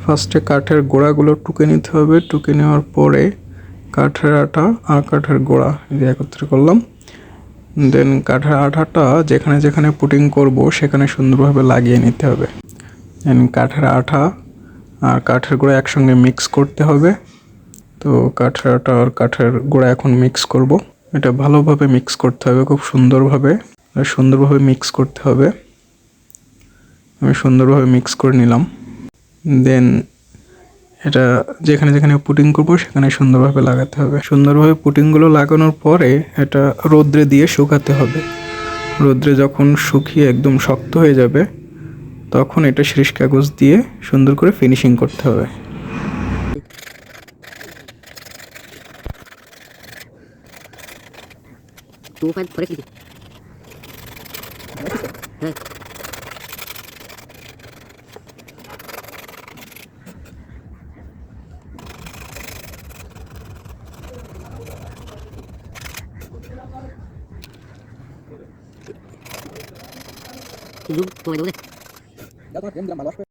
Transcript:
ফার্স্টে কাঠের গোড়াগুলো টুকে নিতে হবে। টুকে নেওয়ার পরে কাঠের আঠা আর কাঠের গোড়া দিয়ে একত্রে করলাম। দেন কাঠের আঠাটা যেখানে যেখানে পুটিং করব সেখানে সুন্দরভাবে লাগিয়ে নিতে হবে। দেন কাঠের আঠা আর কাঠের গোড়া একসঙ্গে মিক্স করতে হবে। তো কাঠের আঠা আর কাঠের গোড়া এখন মিক্স করব। এটা ভালোভাবে মিক্স করতে হবে, খুব সুন্দরভাবে মিক্স করতে হবে। আমি সুন্দরভাবে মিক্স করে নিলাম। দেন এটা যেখানে যেখানে পুটিং করব সেখানে সুন্দরভাবে লাগাতে হবে। সুন্দরভাবে পুটিংগুলো লাগানোর পরে এটা রোদ্রে দিয়ে শুকাতে হবে। রোদ্রে যখন শুকিয়ে একদম শক্ত হয়ে যাবে তখন এটা শিরিষ কাগজ দিয়ে সুন্দর করে ফিনিশিং করতে হবে। Belum, kau ada.